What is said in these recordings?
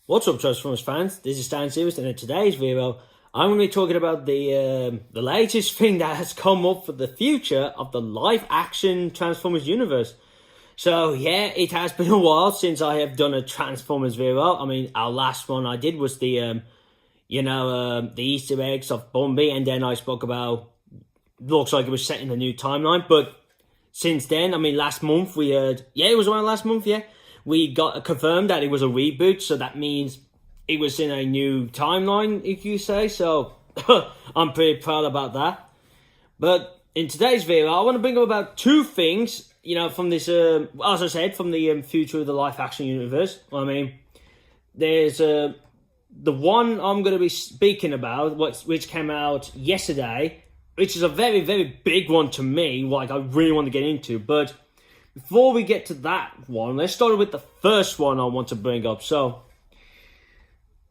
What's up, Transformers fans? This is Stan Series, and in today's video, I'm going to be talking about the latest thing that has come up for the future of the live-action Transformers universe. So yeah, it has been a while since I have done a Transformers video. I mean, our last one I did was the Easter eggs of Bumblebee, and then I spoke about looks like it was set in a new timeline. But since then, I mean, last month we heard, it was around last month, we got confirmed that it was a reboot, so that means it was in a new timeline, if you say. So I'm pretty proud about that. But in today's video, I want to bring up about two things, from this, as I said, from the future of the live-action universe. I mean, there's the one I'm going to be speaking about, which came out yesterday, which is a very, very big one to me, like I really want to get into. But before we get to that one, let's start with the first one I want to bring up. So,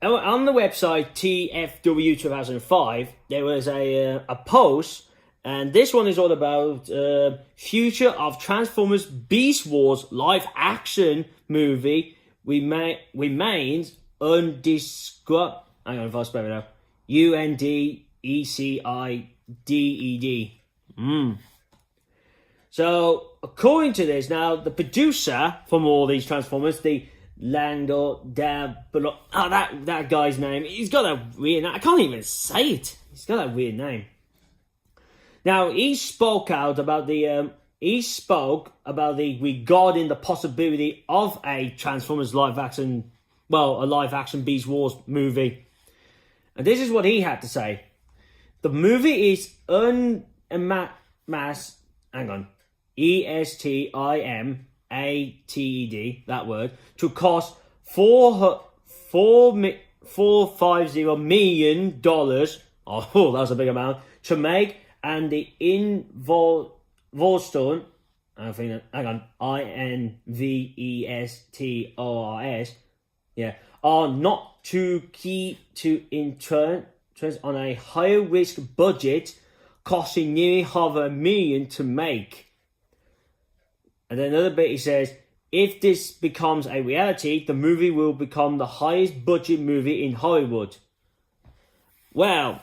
on the website TFW 2005, there was a post, and this one is all about future of Transformers Beast Wars live action movie remains undisclosed. Hang on, if I spell it out. UNDECIDED. So, according to this, now the producer from all these Transformers, the Lando that guy's name, he's got a weird name. I can't even say it. He's got a weird name. Now, he spoke about the regarding the possibility of a Transformers live action Beast Wars movie. And this is what he had to say. The movie is estimated, that word, to cost $450 million. Oh, that was a big amount to make, and the Investors, are not to keep to interest on a higher risk budget, costing nearly $500,000 to make. And then another bit, he says, if this becomes a reality, the movie will become the highest budget movie in Hollywood. Well,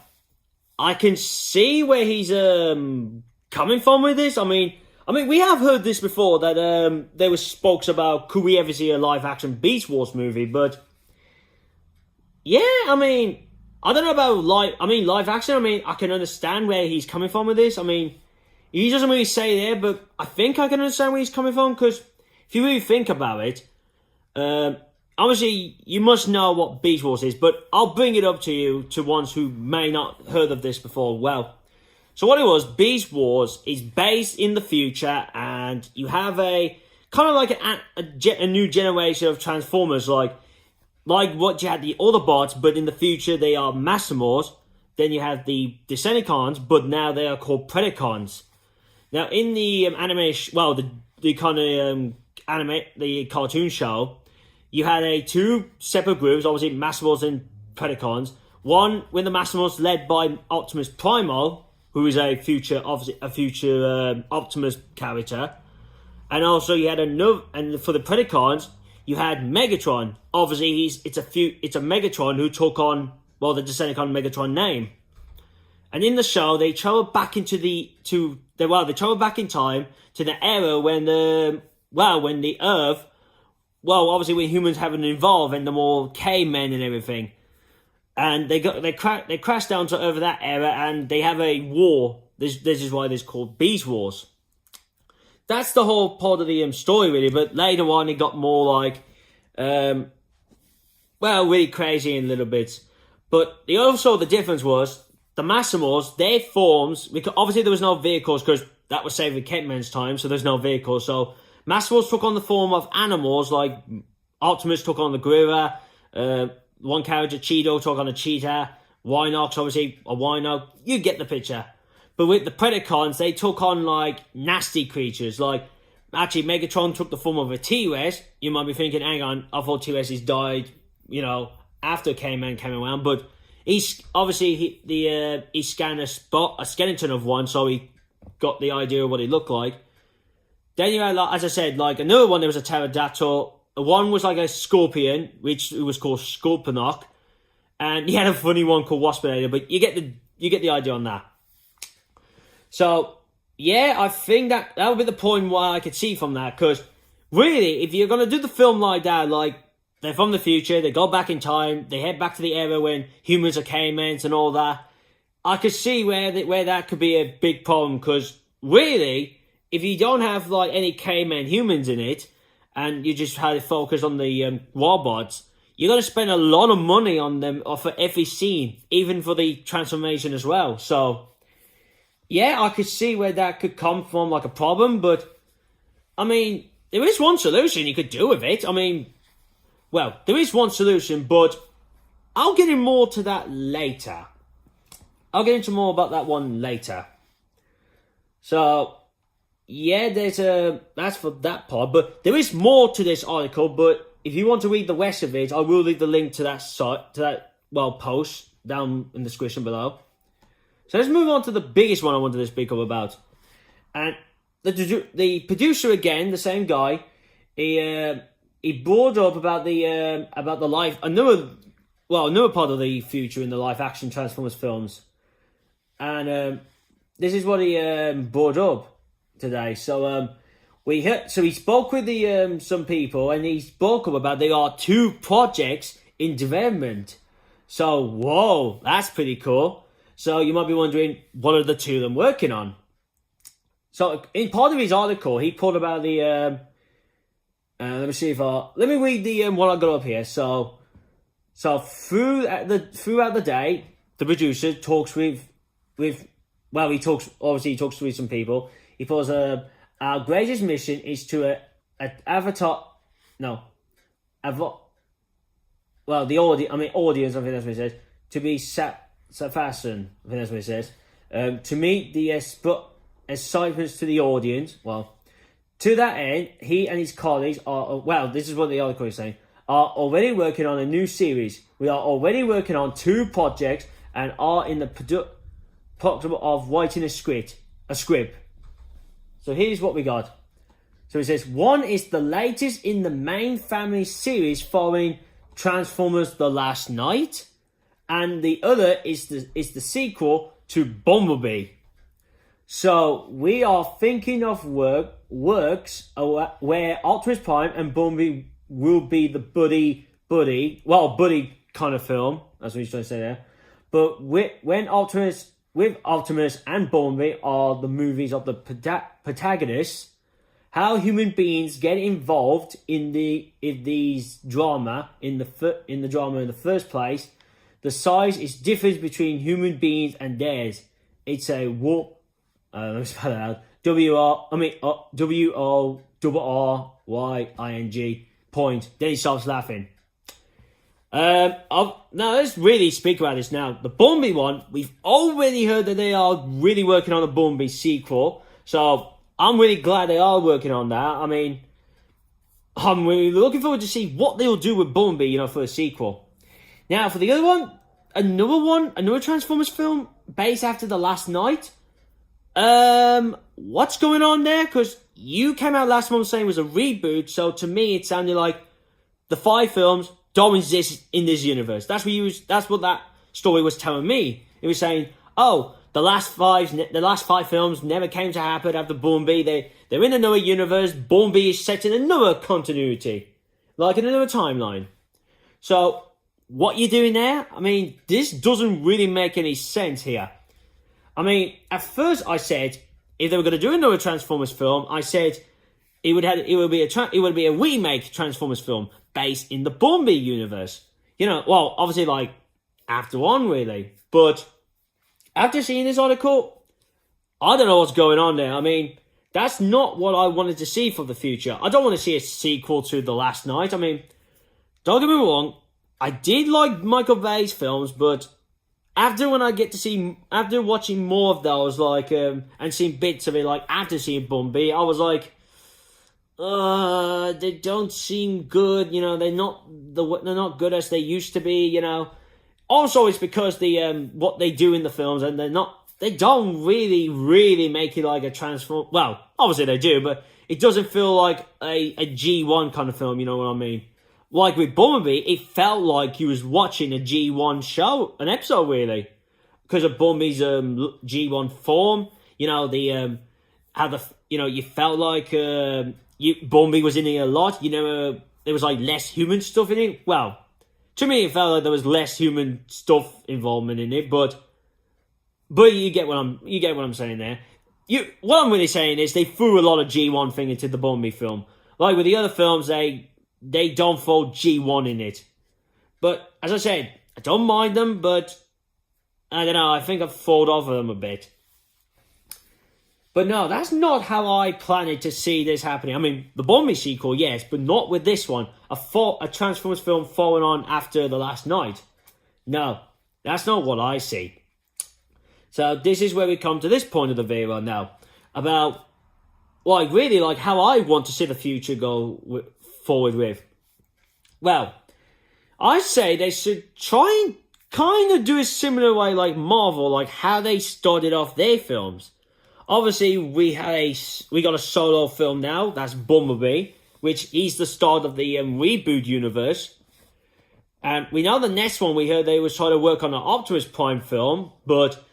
I can see where he's coming from with this. I mean, we have heard this before, that there was spokes about, could we ever see a live action Beast Wars movie? But yeah, I mean, I don't know about live action. I mean, I can understand where he's coming from with this. I mean, he doesn't really say there, but I think I can understand where he's coming from, because if you really think about it, obviously you must know what Beast Wars is, but I'll bring it up to you, to ones who may not heard of this before. Well, so what it was, Beast Wars is based in the future, and you have a kind of like a new generation of Transformers, like what you had the Autobots, but in the future they are Maximals. Then you have the Decepticons, but now they are called Predacons. Now, in the animation, the cartoon show, you had two separate groups, obviously Maximals and Predacons. One with the Maximals led by Optimus Primo, who is a future Optimus character, and also you had another. And for the Predacons, you had Megatron. Obviously, it's a Megatron who took on the Decepticon Megatron name. And in the show, they travel back in time to the era when the Earth, obviously when humans haven't evolved and the more cavemen and everything, and they crash down to over that era, and they have a war. This is why it's called Beast Wars. That's the whole part of the story, really. But later on, it got more like, really crazy in little bits. But the difference was, the Maximals, their forms, because obviously there was no vehicles, because that was saving Kentman's time, so there's no vehicles. So Maximals took on the form of animals, like Optimus took on the gorilla, one character, Cheeto, took on a cheetah, Rhinox, obviously a rhino. You get the picture. But with the Predacons, they took on like nasty creatures. Like, actually, Megatron took the form of a T-Rex. You might be thinking, hang on, I thought T-Rexes died, after K-Man came around. But he's obviously he scanned a skeleton of one, so he got the idea of what he looked like. Then you had, as I said, like another one. There was a pterodactyl, one was like a scorpion, which it was called Scorponok, and he had a funny one called Waspinator. But you get the idea on that. So yeah, I think that would be the point why I could see from that, because really, if you're gonna do the film like that, like they're from the future, they go back in time, they head back to the era when humans are cavemen and all that, I could see where that could be a big problem, because really, if you don't have like any caveman humans in it, and you just had it focus on the robots, you're going to spend a lot of money on them for every scene, even for the transformation as well. So, yeah, I could see where that could come from, like a problem, but, I mean, there is one solution you could do with it. I mean, well, there is one solution, but I'll get in more to that later. I'll get into more about that one later. So, yeah, that's for that part, but there is more to this article, but if you want to read the rest of it, I will leave the link to that post down in the description below. So let's move on to the biggest one I wanted to speak up about. And the producer again, the same guy, he brought up about the life, another part of the future in the live action Transformers films. And this is what he brought up today. So he spoke with some people, and he spoke up about there are 2 projects in development. So whoa, that's pretty cool. So you might be wondering, what are the 2 of them working on? So in part of his article, he put about the let me read the what I got up here. So throughout the day, the producer talks he talks with some people. He puts our greatest mission is to audience, the audience, I think that's what he says, to be fasten, I think that's what he says, to meet the excitements to the audience. Well, to that end, he and his colleagues this is what the article is saying, are already working on a new series. We are already working on 2 projects and are in the process of writing a script. So here's what we got. So it says, 1 is the latest in the main family series following Transformers The Last Knight, and the other is the sequel to Bumblebee. So we are thinking of works where Optimus Prime and Bumblebee will be the buddy kind of film. That's what he's trying to say there. But when Optimus and Bumblebee are the movies of the protagonists, how human beings get involved in the drama in the first place. The size is difference between human beings and theirs. It's a let me spell it out. WORRYING point. Then he starts laughing. Now let's really speak about this now. The Bumblebee one, we've already heard that they are really working on a Bumblebee sequel. So I'm really glad they are working on that. I mean, I'm really looking forward to see what they'll do with Bumblebee, for a sequel. Now for the other one, another Transformers film based after The Last Knight. What's going on there? Because you came out last month saying it was a reboot, so to me it sounded like the 5 films don't exist in this universe. That's what that story was telling me. It was saying, the last 5 films never came to happen after Bumblebee. They're in another universe. Bumblebee is set in another continuity, like in another timeline. So what you're doing there? I mean, this doesn't really make any sense here. I mean, at first I said, if they were going to do another Transformers film, I said it would be a remake Transformers film based in the Bumblebee universe. Obviously like after one really. But after seeing this article, I don't know what's going on there. I mean, that's not what I wanted to see for the future. I don't want to see a sequel to The Last Knight. I mean, don't get me wrong, I did like Michael Bay's films, but after watching more of those, and seeing bits of it, after seeing Bumblebee, I was like, they don't seem good, they're not good as they used to be, Also, it's because what they do in the films, and they're not they don't really make it like a Transform. Well, obviously they do, but it doesn't feel like a G1 kind of film. You know what I mean? Like with Bumblebee, it felt like you was watching a G1 show, an episode really, because of Bumblebee's G1 form. You know the how the you felt like Bumblebee was in it a lot. You know there was like less human stuff in it. Well, to me it felt like there was less human stuff involvement in it, but you get what I'm saying there. What I'm really saying is they threw a lot of G1 thing into the Bumblebee film. Like with the other films, they don't fold G1 in it. But as I said, I don't mind them, but I don't know, I think I've fallen off of them a bit. But no, that's not how I planned to see this happening. I mean, the Bumblebee sequel, yes, but not with this one. A Transformers film following on after The Last Knight. No, that's not what I see. So this is where we come to this point of the video now. About, like, really, like, how I want to see the future go forward with. Well, I say they should try and kind of do a similar way like Marvel, like how they started off their films. Obviously, we got a solo film now, that's Bumblebee, which is the start of the reboot universe. And we know the next one, we heard they was trying to work on an Optimus Prime film, but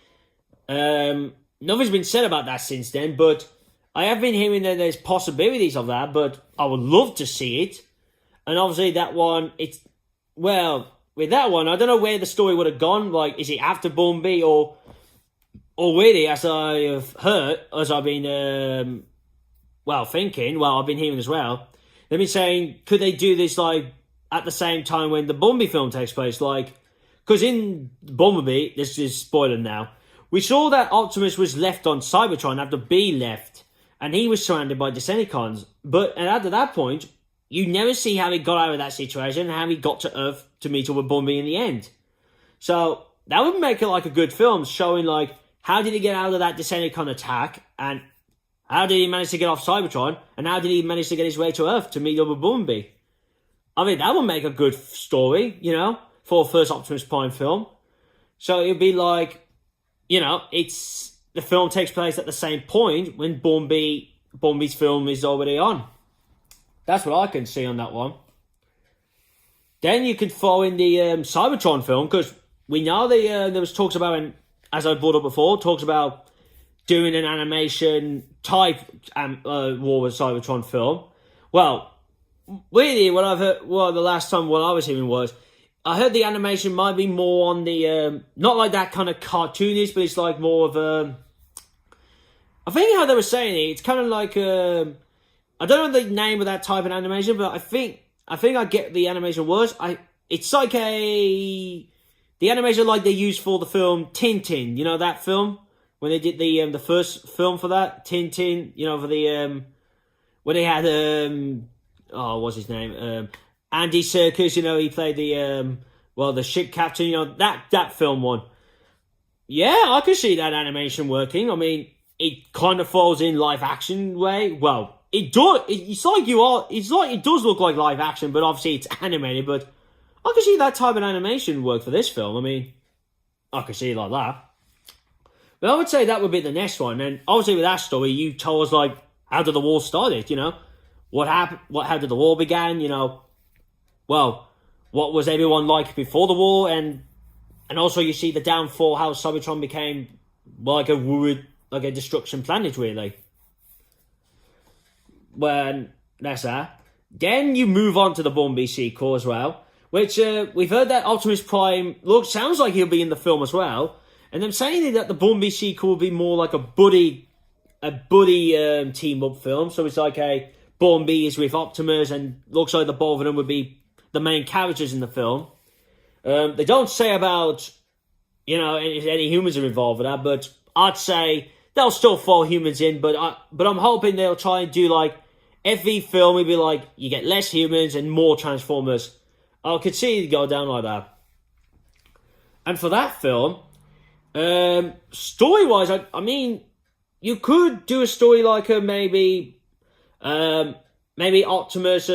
nothing's been said about that since then. But I have been hearing that there's possibilities of that, but I would love to see it. And obviously that one, with that one, I don't know where the story would have gone. Like, is it after Bumblebee or really, as I have heard, as I've been, thinking, I've been hearing as well, they've been saying, could they do this, like, at the same time when the Bumblebee film takes place? Like, because in Bumblebee, this is spoiler now, we saw that Optimus was left on Cybertron after B left, and he was surrounded by Decepticons. And after that point, you never see how he got out of that situation and how he got to Earth to meet up with Bumblebee in the end. So, that would make it like a good film, showing, like, how did he get out of that Decepticon attack, and how did he manage to get off Cybertron, and how did he manage to get his way to Earth to meet up with Bumblebee? I mean, that would make a good story, for a first Optimus Prime film. So it'd be like, the film takes place at the same point when Bumblebee's film is already on. That's what I can see on that one. Then you could throw in the Cybertron film, because we know there was talks about, and as I brought up before, talks about doing an animation type War with Cybertron film. Well, really, what I've heard, the last time what I was hearing was, I heard the animation might be more on the, not like that kind of cartoonish, but it's like more of I think how they were saying it, it's kind of like, I don't know the name of that type of animation, but I think I get the animation words. It's like the animation like they used for the film Tintin, that film? When they did the first film for that, Tintin, for the, when they had, what's his name? Andy Serkis, he played the ship captain, that film one. Yeah, I could see that animation working. I mean, it kind of falls in live action way. Well, it does, it does look like live action, but obviously it's animated, but I could see that type of animation work for this film. I mean, I could see it like that. But I would say that would be the next one. And obviously with that story, you told us, like, how did the war started, What happened, how did the war began, what was everyone like before the war? And also you see the downfall, how Cybertron became like a destruction planet, really. When that's that. Then you move on to the Bumblebee sequel as well, which we've heard that Optimus Prime sounds like he'll be in the film as well, and I'm saying that the Bumblebee sequel will be more like a buddy team up film. So it's like a Bumblebee is with Optimus, and looks like the both of them would be the main characters in the film. They don't say about any humans are involved with that, but I'd say they'll still throw humans in. But I'm hoping they'll try and do like every film will be like you get less humans and more Transformers. I could see it go down like that. And for that film, story-wise, I mean, you could do a story like maybe Optimus.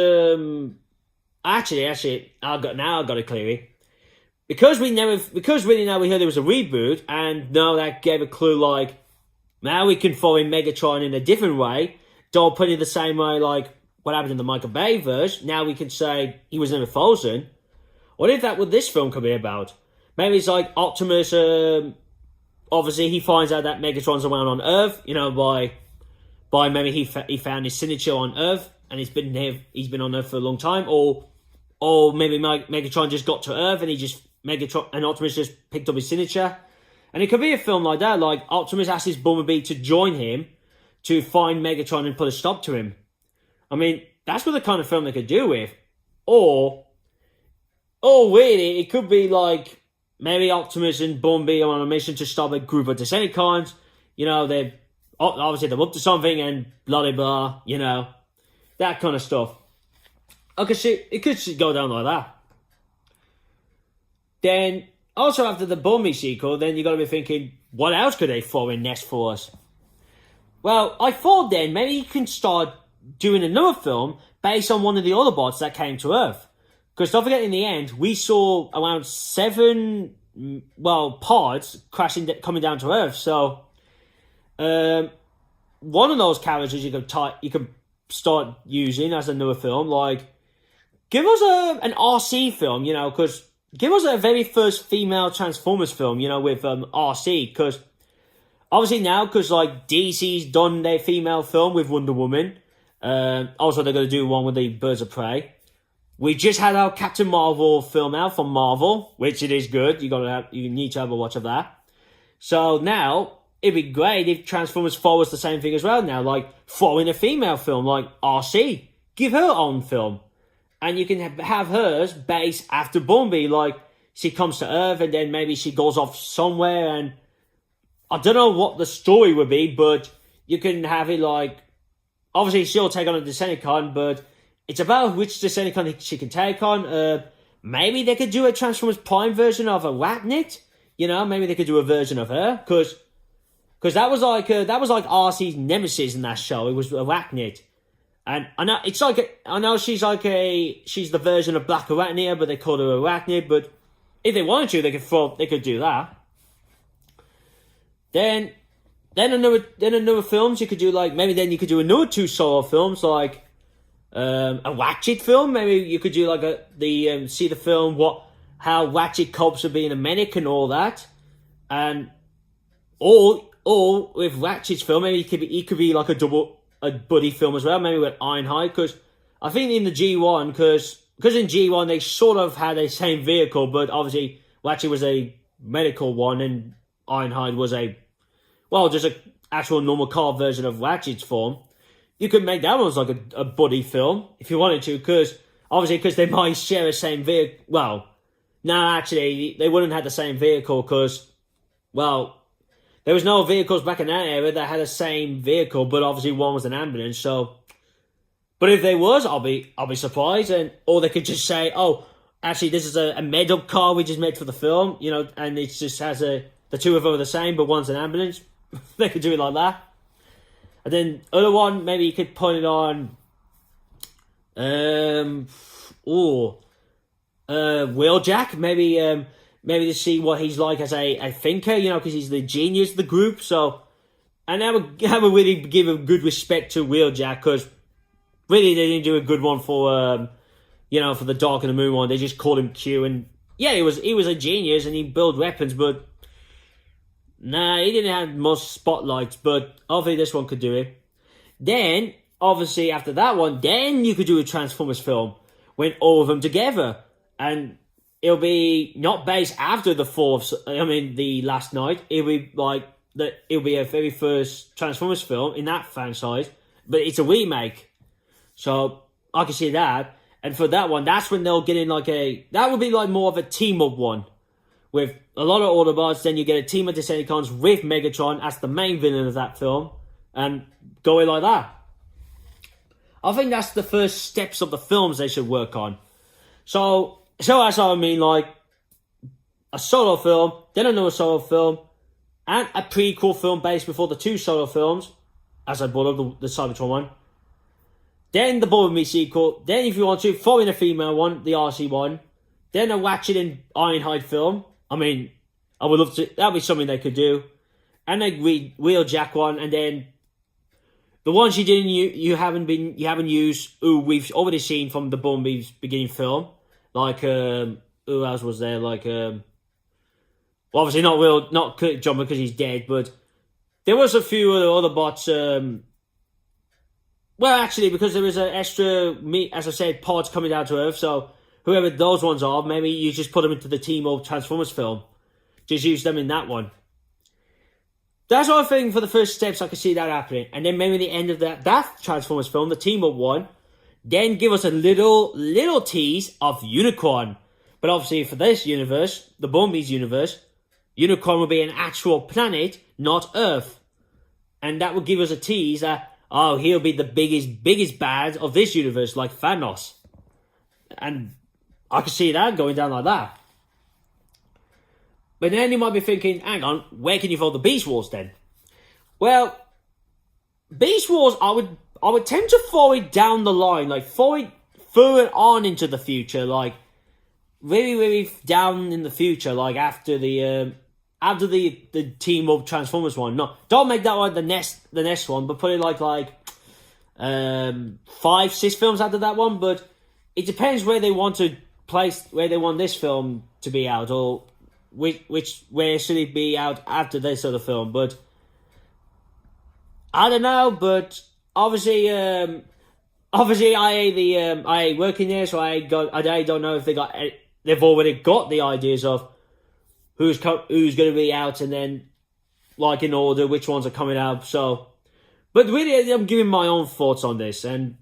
Actually, I got it clearly. because we really now we heard there was a reboot, and now that gave a clue like now we can follow Megatron in a different way. Don't put it the same way like what happened in the Michael Bay verse. Now we can say he was never frozen. What if that what this film could be about? Maybe it's like Optimus. Obviously, he finds out that Megatron's around on Earth. You know, by maybe he found his signature on Earth, and he's been on Earth for a long time, or maybe Megatron just got to Earth and Megatron and Optimus just picked up his signature. And it could be a film like that, like Optimus asks Bumblebee to join him to find Megatron and put a stop to him. I mean, that's what the kind of film they could do with. Or really, it could be like maybe Optimus and Bumblebee are on a mission to stop a group of Decepticons. You know, they're up to something and blah, blah, blah, you know, that kind of stuff. I could see, it could go down like that. Then, also after the Bumblebee sequel, then you got to be thinking, what else could they throw in next for us? Well, I thought then maybe you can start doing another film based on one of the Autobots that came to Earth. Because don't forget, in the end, we saw around 7, pods coming down to Earth. So, one of those characters you can start using as another film, like, give us an RC film, you know, because give us a very first female Transformers film, you know, with RC, because obviously now, because like DC's done their female film with Wonder Woman, also they're going to do one with the Birds of Prey. We just had our Captain Marvel film out from Marvel, which it is good. You need to have a watch of that. So now it'd be great if Transformers 4 was the same thing as well. Now, like throw in a female film like RC, give her own film. And you can have hers based after Bumblebee, like she comes to Earth and then maybe she goes off somewhere, and I don't know what the story would be, but you can have it like, obviously she'll take on a Decepticon, but it's about which Decepticon she can take on. Maybe they could do a Transformers Prime version of Arachnid, you know, maybe they could do a version of her, because that was like RC's nemesis in that show. It was Arachnid. And I know she's the version of Black Arachnia, but they call her Arachnid. But if they wanted to, they could do that. Then another films you could do, like maybe then you could do another 2 solo films, like a Ratchet film. Maybe you could do like see the film how Ratchet copes with being a medic and all that, and or with Ratchet's film maybe it could be like a buddy film as well, maybe with Ironhide, because I think in the G1, because in G1 they sort of had the same vehicle, but obviously Ratchet was a medical one and Ironhide was just a actual normal car version of Ratchet's form. You could make that one as like a buddy film if you wanted to, because they might share the same vehicle. Well, no, actually they wouldn't have the same vehicle because, there was no vehicles back in that era that had the same vehicle, but obviously one was an ambulance. So, but if there was, I'll be surprised, or they could just say, "Oh, actually, this is a made-up car we just made for the film," you know, and it just has the 2 of them are the same, but one's an ambulance. They could do it like that. And then other one, maybe you could put it on, Wheeljack, maybe to see what he's like as a thinker, you know, because he's the genius of the group. So, and that would really give a good respect to Wheeljack, because really they didn't do a good one for, for the Dark and the Moon one. They just called him Q, and yeah, he was a genius and he built weapons, but nah, he didn't have much spotlights. But obviously this one could do it. Then, obviously after that one, then you could do a Transformers film with all of them together, and it'll be not based after the last night. It'll be like it'll be a very first Transformers film in that franchise, but it's a remake. So I can see that. And for that one, that's when they'll get in that would be like more of a team up one with a lot of Autobots. Then you get a team of Decepticons with Megatron as the main villain of that film, and go in like that. I think that's the first steps of the films they should work on. So that's what I mean, like a solo film, then another solo film, and a prequel film based before the 2 solo films, as I brought up the Cybertron one. Then the Bumblebee sequel. Then if you want to, throw in a female one, the RC one. then a Ratchet and Ironhide film. I mean, I would love to. That'd be something they could do. And a Wheeljack one, and then the ones you haven't used, who we've already seen from the Bumblebee's beginning film, like who else was there? Like well, obviously not Kirk Jumper because he's dead, but there was a few other bots. Well, actually, because there was an extra as I said, pods coming down to Earth, so whoever those ones are, maybe you just put them into the Team Up Transformers film. Just use them in that one. That's what I think for the first steps. I could see that happening, and then maybe the end of that Transformers film, the Team Up one, then give us a little tease of Unicorn. But obviously, for this universe, the Bumblebee's universe, Unicorn will be an actual planet, not Earth, and that will give us a tease that he'll be the biggest bad of this universe, like Thanos, and I could see that going down like that. But then you might be thinking, hang on, where can you throw the Beast Wars then? Well, Beast Wars, I would tend to throw it down the line, like throw it on into the future, like really down in the future, like after the Team Up Transformers one. No, don't make that one the next one, but put it like 5-6 films after that one. But it depends where they want this film to be out, or where should it be out after this other film. But I don't know. But obviously I working there, so I don't know if they've already got the ideas of who's going to be out, and then like in order which ones are coming out. So, but really, I'm giving my own thoughts on this, and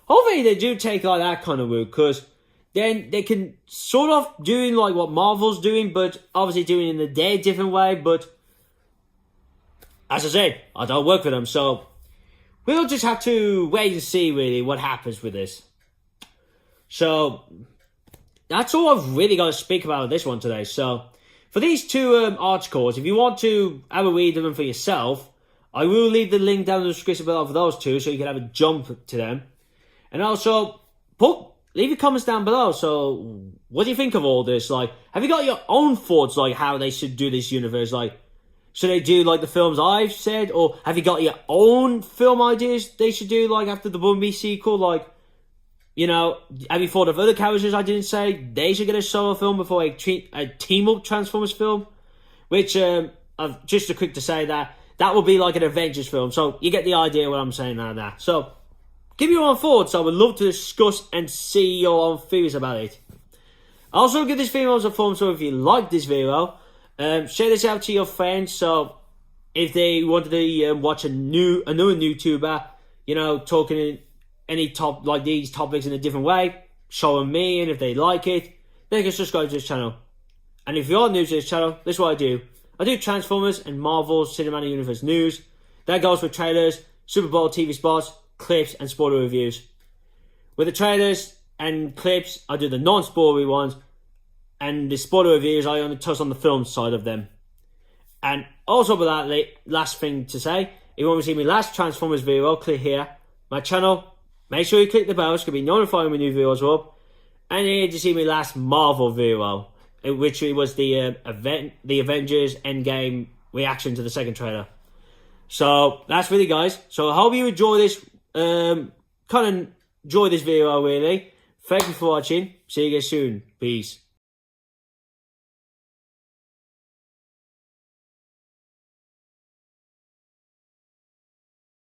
hopefully they do take like that kind of route, because then they can sort of doing like what Marvel's doing, but obviously doing it in a dead different way. But as I said, I don't work for them, so we'll just have to wait and see really what happens with this. So that's all I've really got to speak about this one today. So for these two articles, if you want to have a read of them for yourself, I will leave the link down in the description below for those two, so you can have a jump to them. And also, leave your comments down below. So what do you think of all this? Like, have you got your own thoughts, like how they should do this universe? Like, should they do like the films I've said, or have you got your own film ideas they should do, like after the Bumblebee sequel? Like, you know, have you thought of other characters I didn't say they should get a solo film before a Team Up Transformers film? Which, just a quick to say that will be like an Avengers film. So you get the idea what I'm saying out of that. So give me your own thoughts. I would love to discuss and see your own theories about it. Also, give this video a thumbs up if you like this video. Share this out to your friends. So if they wanted to watch a new YouTuber, you know, talking any like these topics in a different way, show them me, and if they like it, they can subscribe to this channel. And if you're new to this channel, this is what I do. I do Transformers and Marvel's Cinematic Universe news. That goes with trailers, Super Bowl TV spots, clips, and spoiler reviews. With the trailers and clips, I do the non-spoilery ones, and the spoiler reviews, I only touch on the film side of them. And also with that, last thing to say, if you want to see my last Transformers video, click here, my channel. Make sure you click the bell, so you can be notified when new videos are up. And here to see my last Marvel video, which was the Avengers Endgame reaction to the second trailer. So that's really, guys. So I hope you enjoy this. Enjoy this video really. Thank you for watching. See you guys soon. Peace.